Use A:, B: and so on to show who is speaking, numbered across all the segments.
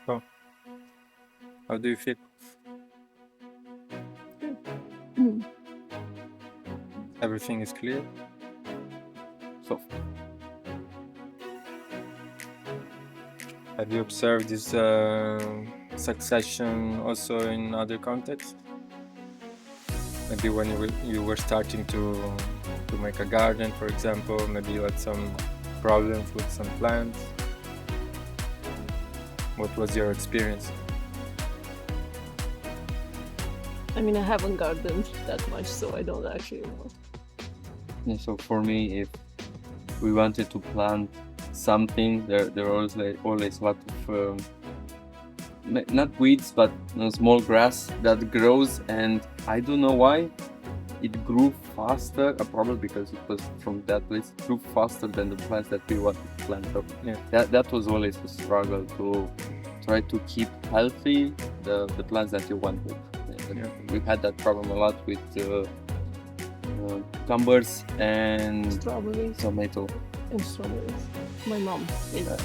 A: So, how do you feel? Everything is clear? So, have you observed this succession also in other contexts? Maybe when you were starting to make a garden, for example, maybe you had some problems with some plants. What was your experience?
B: I mean, I haven't gardened that much, so I don't actually know.
C: Yeah, so for me, if we wanted to plant something, there was always a lot of not weeds, but small grass that grows, and I don't know why it grew faster. Probably because it was from that place. It grew faster than the plants that we wanted to plant. So
A: Yeah.
C: that was always a struggle to try to keep healthy the plants that you wanted.
A: Yeah.
C: We had that problem a lot with cucumbers and
B: Strawberries
C: tomato.
B: and strawberries. My mom did that.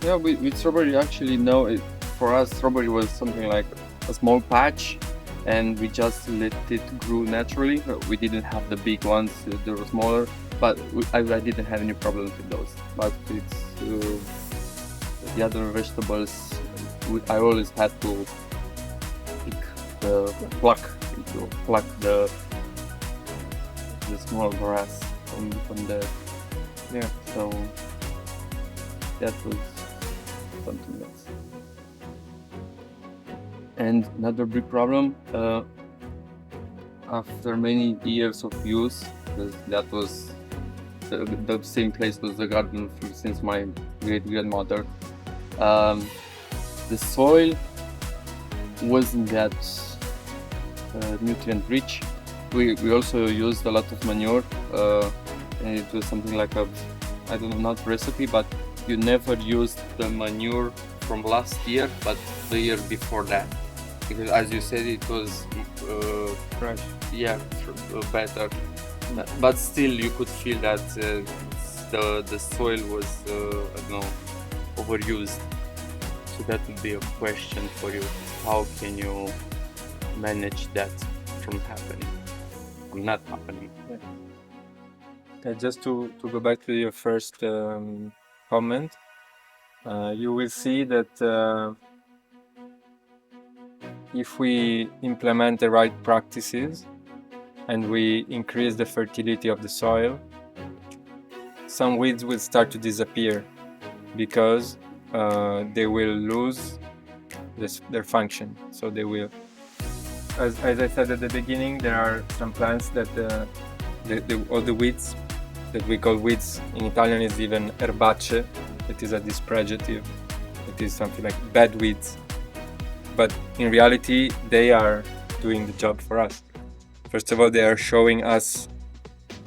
C: Yeah, with strawberry, actually, no. For us, strawberry was something like a small patch, and we just let it grow naturally. We didn't have the big ones; they were smaller. But I didn't have any problems with those. But it's the other vegetables. I always had to pluck the small grass from the.
A: Yeah.
C: So that was something else. And another big problem, after many years of use, because that was the same place was the garden since my great-grandmother, the soil wasn't that nutrient rich. We also used a lot of manure, and it was something like I don't know, not recipe, but you never used the manure from last year, but the year before that, because as you said, it was
A: Fresh.
C: yeah, better, but still you could feel that the soil was I don't know, overused. So that would be a question for you: how can you manage that from happening, from not happening?
A: Just to go back to your first comment, you will see that if we implement the right practices and we increase the fertility of the soil, some weeds will start to disappear because they will lose their function. So they will, as I said at the beginning, there are some plants that all the weeds that we call weeds in Italian is even erbacee. It is a dispregiative. It is something like bad weeds. But in reality, they are doing the job for us. First of all, they are showing us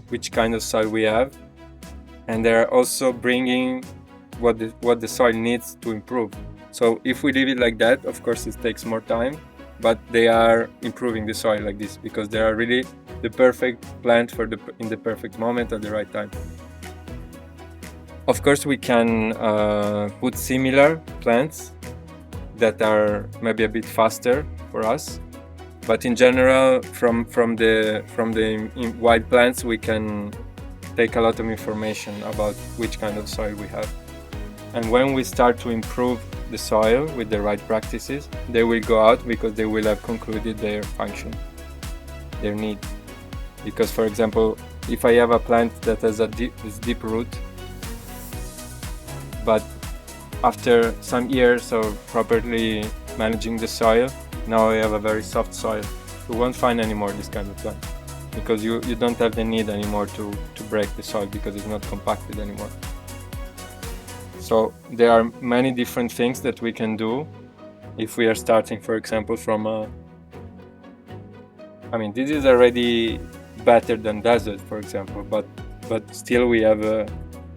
A: which kind of soil we have, and they are also bringing what the soil needs to improve. So if we leave it like that, of course it takes more time, but they are improving the soil like this because they are really the perfect plant in the perfect moment at the right time. Of course, we can put similar plants that are maybe a bit faster for us, but in general, from the wild plants, we can take a lot of information about which kind of soil we have. And when we start to improve the soil with the right practices, they will go out because they will have concluded their function, their need. Because, for example, if I have a plant that has this deep root, but after some years of properly managing the soil, now I have a very soft soil. You won't find anymore this kind of plant because you don't have the need anymore to break the soil because it's not compacted anymore. So there are many different things that we can do if we are starting, for example, from I mean, this is already better than desert, for example, but still we have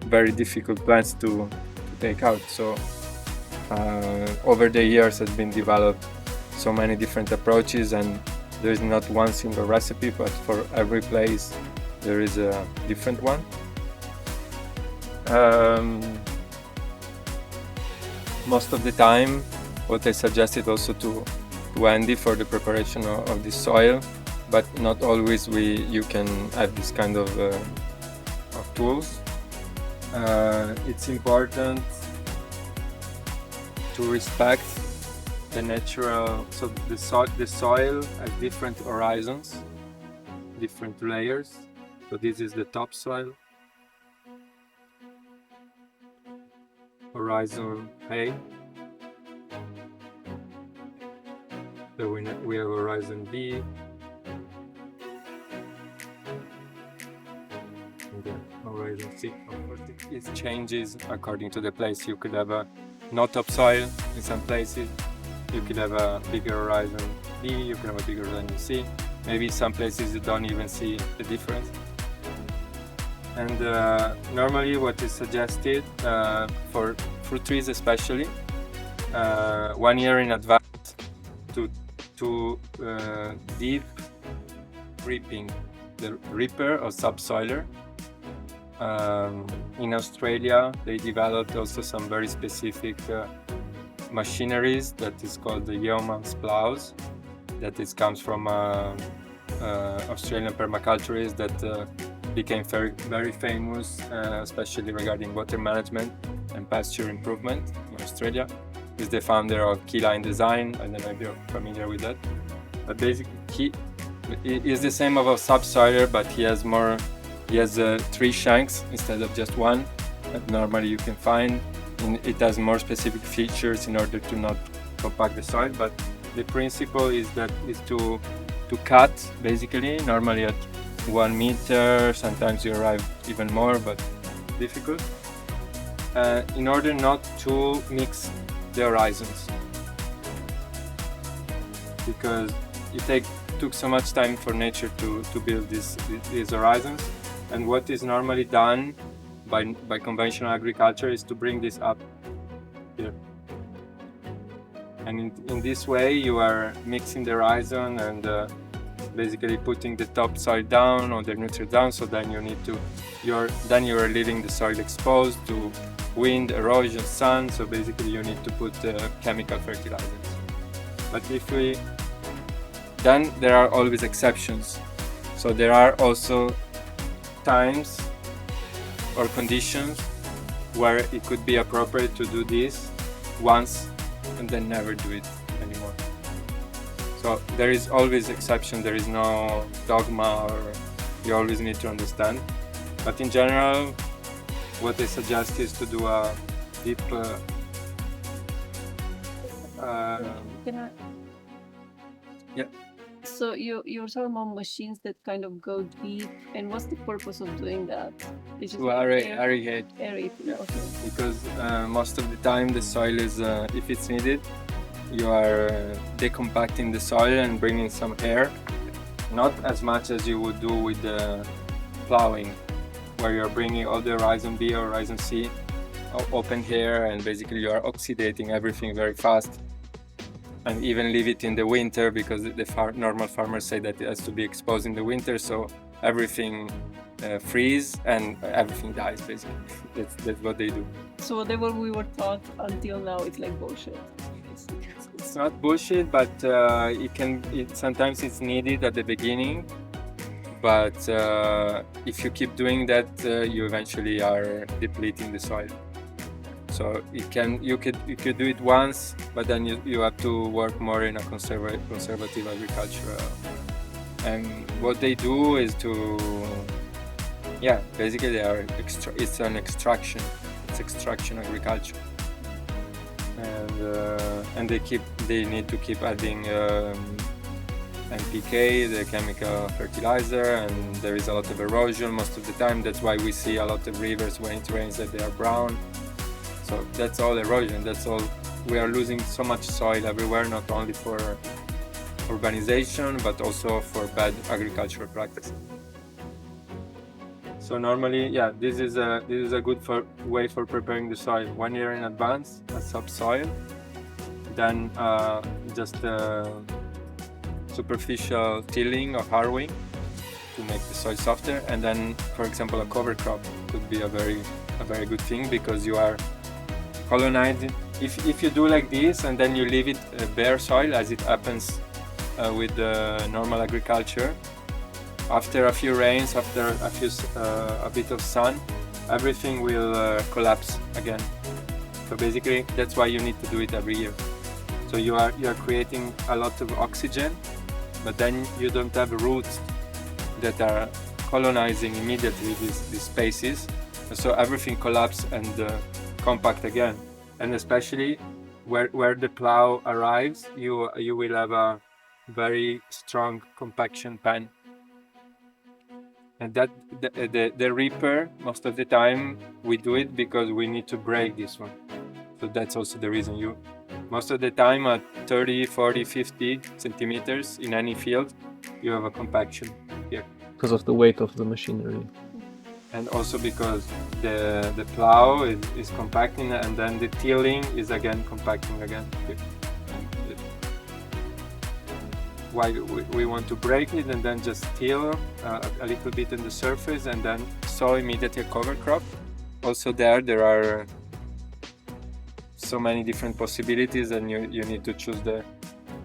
A: very difficult plants to take out. So over the years has been developed so many different approaches, and there is not one single recipe, but for every place there is a different one. Most of the time what I suggested also to Andy for the preparation of the soil, but not always you can have this kind of tools. It's important to respect the natural, so the soil has different horizons, different layers. So this is the topsoil, horizon A. So we have horizon B, and then horizon C. Of course, it changes according to the place. You could have a no topsoil in some places. You could have a bigger horizon B. You could have a bigger horizon C. Maybe some places you don't even see the difference. And normally, what is suggested for fruit trees, especially, 1 year in advance, to deep reaping, the reaper or subsoiler. In Australia, they developed also some very specific machineries that is called the yeoman's plows. That comes from Australian permaculturists that became very famous, especially regarding water management and pasture improvement in Australia. He's the founder of Key Line Design. I don't know if you're familiar with that. But basically, he is the same of a subsoiler, but he has 3 shanks instead of just one. That normally you can find. It has more specific features in order to not compact the soil. But the principle is to cut basically, normally at 1 meter. Sometimes you arrive even more, but difficult. In order not to mix the horizons, because it took so much time for nature to build these horizons, and what is normally done by conventional agriculture is to bring this up here, and in this way you are mixing the horizon and basically putting the topsoil down or the nutrients down, so then you are leaving the soil exposed to wind, erosion, sun. So basically you need to put chemical fertilizers. But then there are always exceptions. So there are also times or conditions where it could be appropriate to do this once and then never do it anymore. So there is always exception, there is no dogma, or you always need to understand. But in general, what I suggest is to do a deep yeah.
B: So you're talking about machines that kind of go deep, and what's the purpose of doing that? It's just
A: To aerate.
B: aerate.
A: Yeah.
B: Okay.
A: Because most of the time the soil is, if it's needed, you are decompacting the soil and bringing some air, not as much as you would do with the plowing, where you're bringing all the horizon B or horizon C open here, and basically you are oxidating everything very fast, and even leave it in the winter, because the normal farmers say that it has to be exposed in the winter, so everything freeze and everything dies basically. That's what they do.
B: So whatever we were taught until now, it's like bullshit.
A: It's not bullshit, but sometimes it's needed at the beginning. But if you keep doing that, you eventually are depleting the soil. So you could do it once, but then you have to work more in a conservative agriculture. And what they do is basically it's an extraction. It's extraction agriculture. And they need to keep adding NPK, the chemical fertilizer, and there is a lot of erosion most of the time. That's why we see a lot of rivers when it rains that they are brown. So that's all erosion. That's all. We are losing so much soil everywhere, not only for urbanization, but also for bad agricultural practices. So normally, this is a good way for preparing the soil 1 year in advance, a subsoil. Then just superficial tilling or harrowing to make the soil softer, and then, for example, a cover crop could be a very good thing, because you are if you do like this and then you leave it bare soil, as it happens with normal agriculture, after a few rains, after a bit of sun, everything will collapse again. So basically, that's why you need to do it every year. So you are creating a lot of oxygen, but then you don't have roots that are colonizing immediately these spaces. So everything collapses and compact again. And especially where the plow arrives, you will have a very strong compaction pan. And that the reaper, most of the time we do it because we need to break this one. So that's also the reason most of the time at 30, 40, 50 centimeters in any field, you have a compaction here.
D: Because of the weight of the machinery.
A: And also because the plow is compacting, and then the tilling is again compacting again. Why we want to break it and then just till a little bit on the surface and then sow immediately a cover crop. Also there are so many different possibilities, and you need to choose the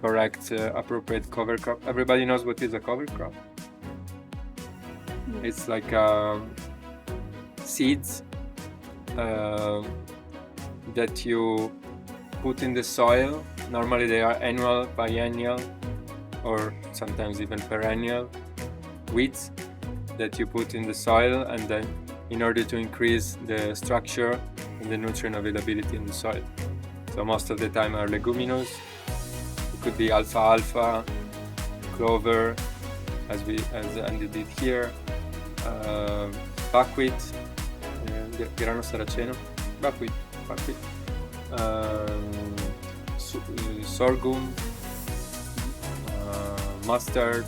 A: correct appropriate cover crop. Everybody knows what is a cover crop. It's like seeds that you put in the soil. Normally they are annual, biennial, or sometimes even perennial weeds that you put in the soil, and then in order to increase the structure and the nutrient availability in the soil. So most of the time are leguminous. It could be alfalfa, clover, as Andy did here, buckwheat, grano saraceno, buckwheat, sorghum, mustard,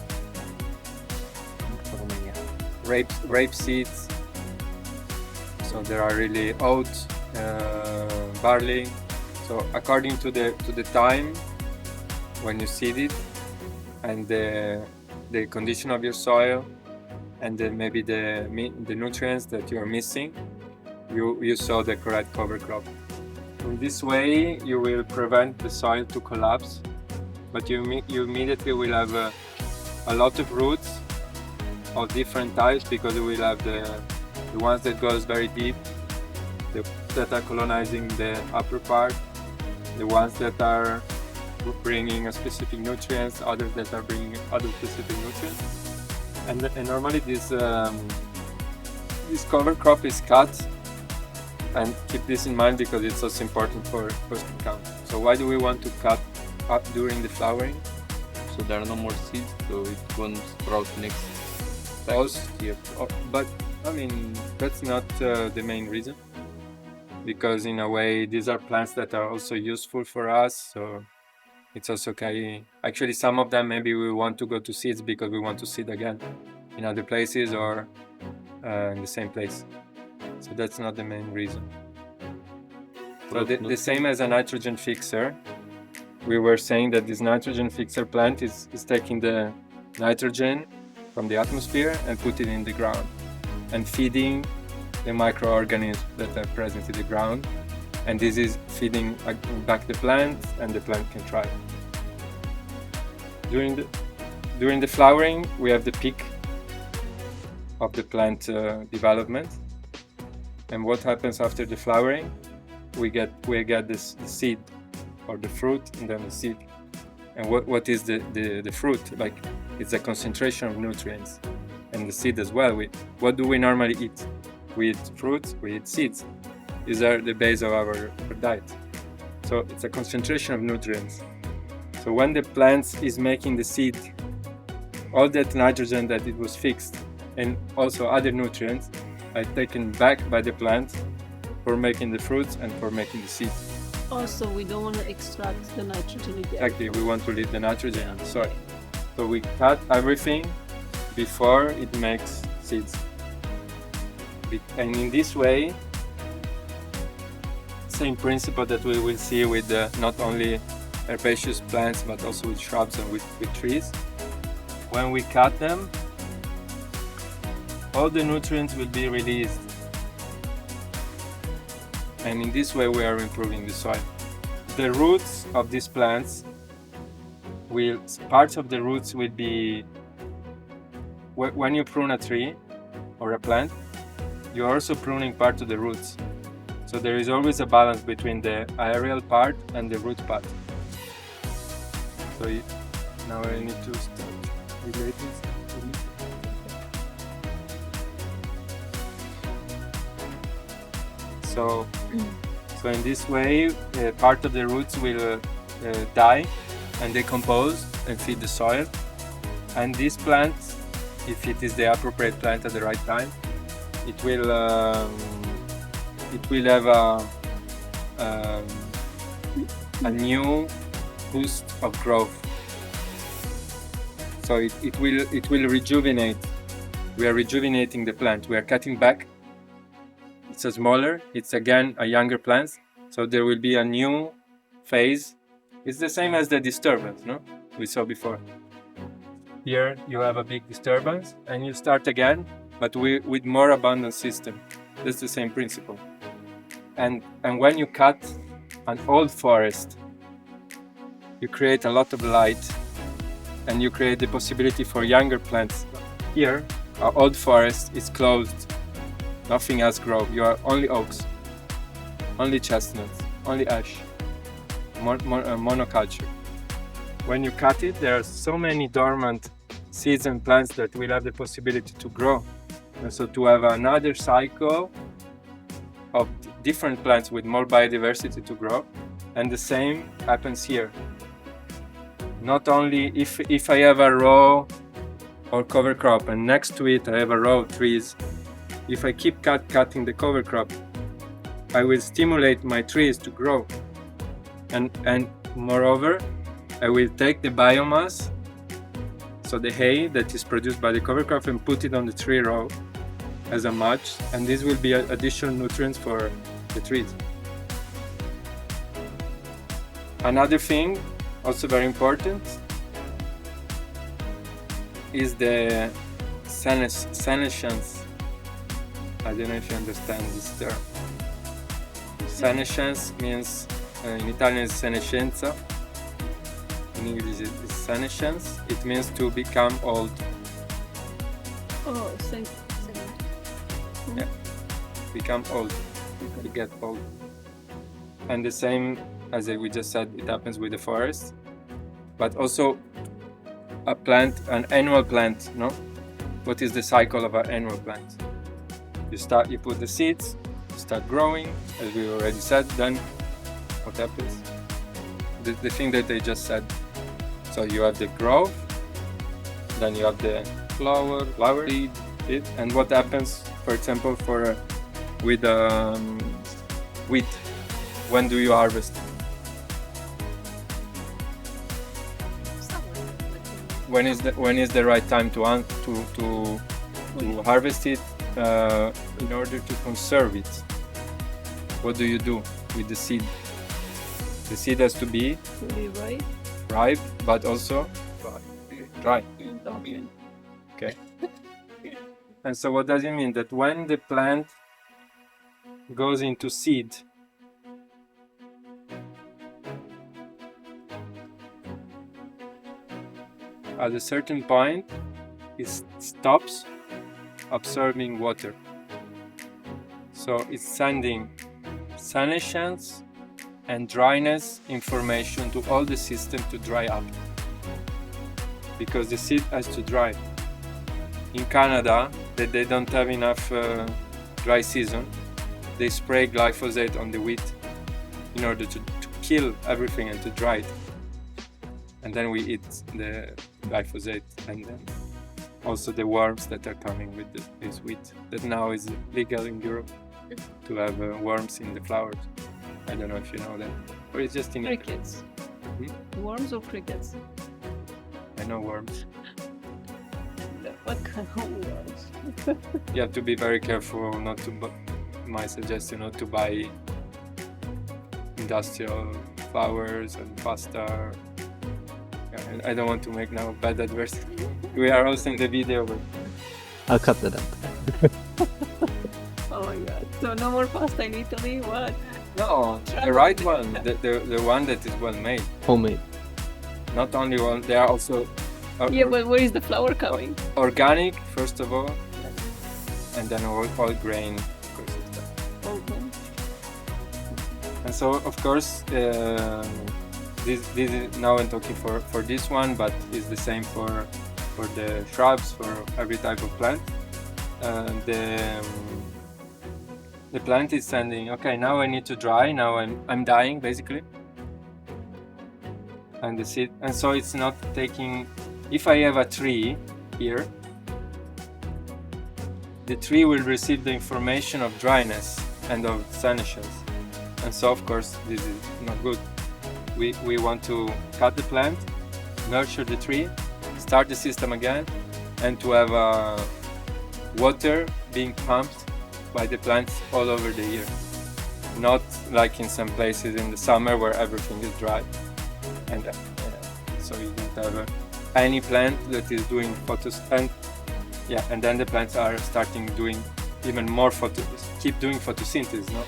A: rape seeds. So there are really oats, barley. So according to the time when you seed it and the condition of your soil and maybe the nutrients that you are missing, you sow the correct cover crop. In this way, you will prevent the soil to collapse, but you immediately will have a lot of roots of different types, because you will have the ones that goes very deep, that are colonizing the upper part, the ones that are bringing a specific nutrients, others that are bringing other specific nutrients. And normally this cover crop is cut, and keep this in mind because it's also important for first count. So why do we want to cut up during the flowering?
C: So there are no more seeds, so it won't sprout next year.
A: But I mean, that's not the main reason, because in a way these are plants that are also useful for us, so it's also okay. Actually, some of them maybe we want to go to seeds because we want to seed again in other places or in the same place. So that's not the main reason. So the same as a nitrogen fixer, we were saying that this nitrogen fixer plant is taking the nitrogen from the atmosphere and put it in the ground and feeding the microorganisms that are present in the ground, and this is feeding back the plant, and the plant can thrive. During the flowering, we have the peak of the plant development, and what happens after the flowering? We get the seed or the fruit, and then the seed. And what is the fruit? Like, it's a concentration of nutrients, and the seed as well. What do we normally eat? We eat fruits, we eat seeds. These are the base of our diet. So it's a concentration of nutrients. So when the plant is making the seed, all that nitrogen that it was fixed and also other nutrients are taken back by the plant for making the fruits and for making the seed.
B: Also, we don't want to extract the nitrogen again.
A: Exactly, we want to leave the nitrogen in the soil. So we cut everything before it makes seeds. And in this way, same principle that we will see with not only herbaceous plants but also with shrubs and with trees. When we cut them, all the nutrients will be released, and in this way we are improving the soil. the roots of these plants parts of the roots will be, when you prune a tree or a plant, you're also pruning part of the roots. So there is always a balance between the aerial part and the root part. So now I need to start relating. So in this way, part of the roots will die and decompose and feed the soil. And this plant, if it is the appropriate plant at the right time, it will have a new boost of growth. So it will rejuvenate. We are rejuvenating the plant. We are cutting back. It's a smaller. It's again a younger plant. So there will be a new phase. It's the same as the disturbance, no? We saw before. Here you have a big disturbance, and you start again, but with more abundant system. That's the same principle. And when you cut an old forest, you create a lot of light, and you create the possibility for younger plants. Here, our old forest is closed. Nothing else grows. You are only oaks, only chestnuts, only ash, monoculture. When you cut it, there are so many dormant seeds and plants that will have the possibility to grow. And so to have another cycle of different plants with more biodiversity to grow. And the same happens here. Not only if I have a row or cover crop and next to it I have a row of trees, if I keep cutting the cover crop, I will stimulate my trees to grow. And moreover, I will take the biomass, so the hay that is produced by the cover crop, and put it on the tree row as a mulch, and this will be additional nutrients for the trees. Another thing, also very important, is the senescence. I don't know if you understand this term. Senescence means, in Italian is senescenza, in English is senescence. It means to become old.
B: Oh,
A: Yeah, become old, to get old. And the same as we just said, it happens with the forest, but also a plant, an annual plant, no? What is the cycle of an annual plant? You put the seeds, you start growing, as we already said, then what happens? The thing that they just said. So you have the growth, then you have the flower, seed, and what happens, for example, with wheat? When do you harvest? When is the right time to harvest it in order to conserve it? What do you do with the seed? The seed has to be ripe, but also dry. Okay. And so what does it mean? That when the plant goes into seed, at a certain point, it stops absorbing water. So it's sending senescence and dryness information to all the system to dry up, because the seed has to dry. In Canada, they don't have enough dry season. They spray glyphosate on the wheat in order to kill everything and to dry it. And then we eat the glyphosate, and then also the worms that are coming with this wheat that now is legal in Europe to have worms in the flowers. I don't know if you know that, or it's just in
B: crickets. Worms or crickets?
A: I know worms.
B: What kind of worms?
A: You have to be very careful not to. My suggestion not to buy industrial flowers and pasta. I don't want to make now bad advertising. We are hosting the video, but
D: I'll cut that out.
B: Oh my god. So no more pasta in Italy? What?
A: No, the right one, the one that is well made.
D: Homemade.
A: Not only one, they are also
B: Yeah, but where is the flour coming?
A: organic, first of all, and then all grain. Of course, it's that.
B: Okay.
A: And so, of course, this is now I'm talking for this one, but it's the same for the shrubs, for every type of plant. The plant is sending, okay, now I need to dry, now I'm dying basically. And the seed, and so it's not taking, if I have a tree here, the tree will receive the information of dryness and of senescence. And so of course this is not good. We want to cut the plant, nurture the tree, start the system again, and to have water being pumped by the plants all over the year. Not like in some places in the summer where everything is dry. And so you don't have any plant that is doing and then the plants are starting doing even more keep doing photosynthesis. No?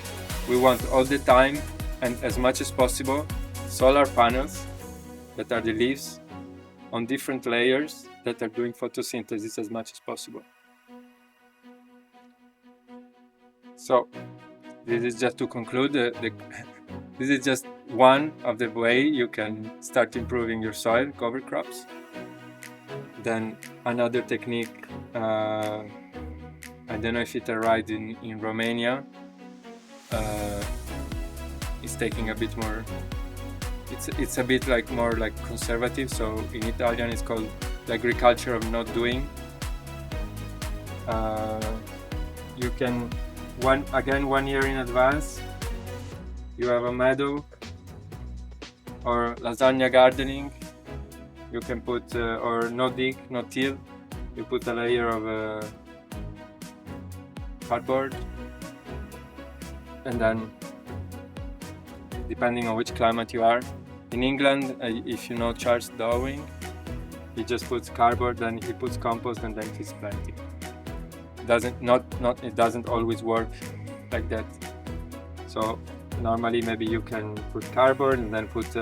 A: We want all the time and as much as possible solar panels that are the leaves on different layers that are doing photosynthesis as much as possible. So this is just to conclude, this is just one of the way you can start improving your soil cover crops. Then another technique, I don't know if it arrived in Romania, it's taking a bit more, it's a bit more conservative, so in Italian it's called the agriculture of not doing. You can, 1 year in advance, you have a meadow or lasagna gardening. You can put, or no dig, no till, you put a layer of cardboard, and then depending on which climate you are. In England, if you know Charles Darwin, he just puts cardboard, then he puts compost, and then he's planting. It doesn't always work like that. So normally maybe you can put cardboard and then put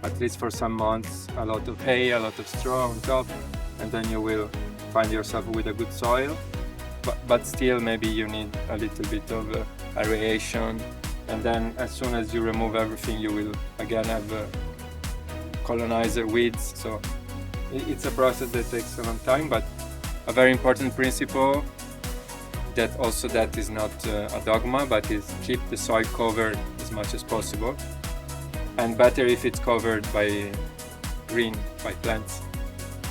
A: at least for some months a lot of hay, a lot of straw on top, and then you will find yourself with a good soil. But still maybe you need a little bit of aeration, and then as soon as you remove everything you will again have colonizer weeds. So it's a process that takes a long time, but a very important principle that is not a dogma, but is keep the soil covered as much as possible, and better if it's covered by plants,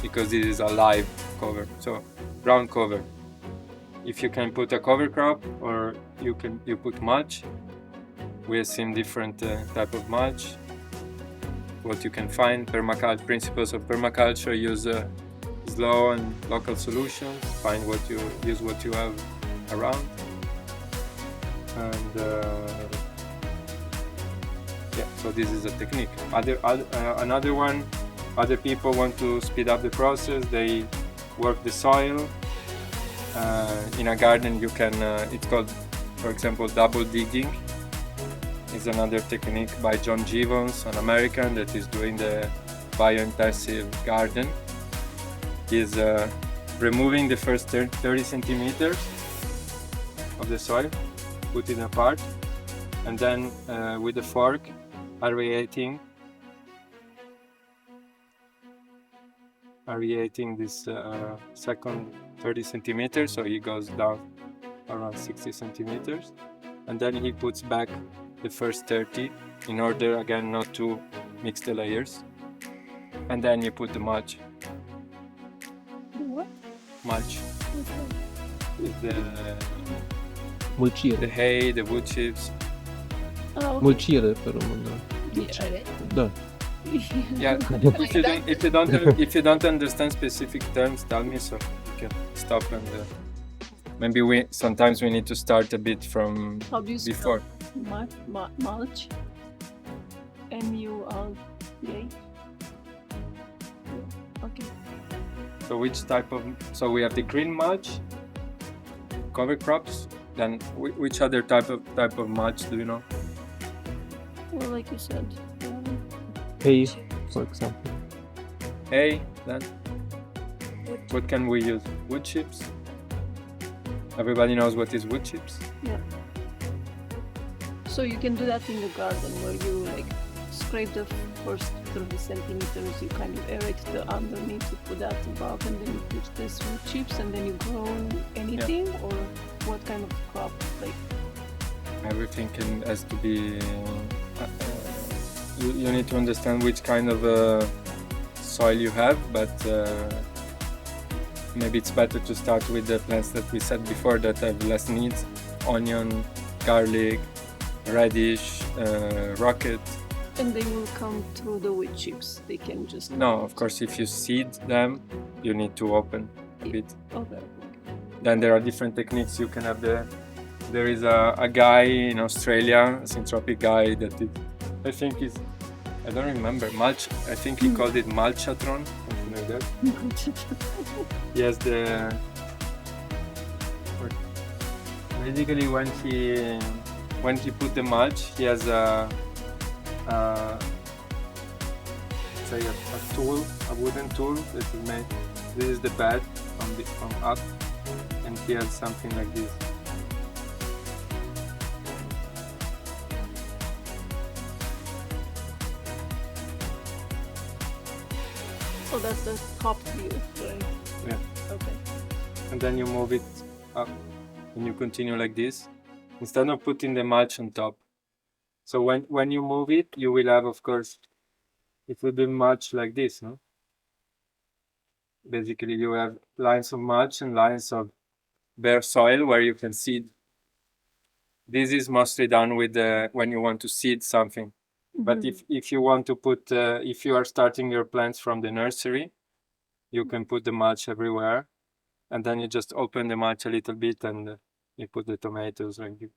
A: because it is a live cover, so ground cover. If you can put a cover crop, or you put mulch. We have seen different type of mulch. What you can find, principles of permaculture, use slow and local solutions, find what you have around, and so this is a technique. Another one, other people want to speed up the process, they work the soil. In a garden you can, it's called, for example, double digging. It's another technique by John Gibbons, an American that is doing the biointensive garden. He's removing the first 30 centimeters of the soil, put it apart, and then with a fork aerating this second 30 centimeters, so he goes down around 60 centimeters, and then he puts back the first 30 in order again not to mix the layers, and then you put the mulch.
B: What?
A: Mulch.
B: Okay.
A: The hay, the wood chips.
B: Oh, okay.
D: Mulcire per romano.
B: Yeah.
D: Da.
A: Yeah. If you don't understand specific terms, tell me so you can stop, and maybe sometimes we need to start a bit from
B: How do you
A: before.
B: spell mulch? M-U-L-C-H? Okay.
A: So so we have the green mulch, cover crops. Then which other type of mulch do you know?
B: Well, like you said.
D: Hay, for example.
A: Hay, then what can we use? Wood chips. Everybody knows what is wood chips.
B: Yeah. So you can do that in the garden where you like scrape the first 30 centimeters, you kind of aerate the underneath, you put that above, and then you put this wood chips, and then you grow anything, or what kind of crop? Like
A: Everything has to be. You need to understand which kind of soil you have, but maybe it's better to start with the plants that we said before that have less needs: onion, garlic, radish, rocket.
B: and they will come through the wood chips. They can just
A: No, of course, if you seed them, you need to open a bit.
B: Okay.
A: Then there are different techniques you can have there. There is a guy in Australia, a Syntropic guy that did, I think is, I don't remember, I think he called it MULCHatron, something like that. He has basically when he put the mulch, he has say a tool, a wooden tool that is made. This is the bed from up, and he has something like this.
B: So that's the top view, right?
A: Yeah.
B: Okay.
A: And then you move it up, and you continue like this, instead of putting the mulch on top. So when you move it, you will have, of course, it will be mulch like this, no? Basically, you have lines of mulch and lines of bare soil where you can seed. This is mostly done with when you want to seed something. But if you want to put, if you are starting your plants from the nursery, you can put the mulch everywhere, and then you just open the mulch a little bit and you put the tomatoes like this.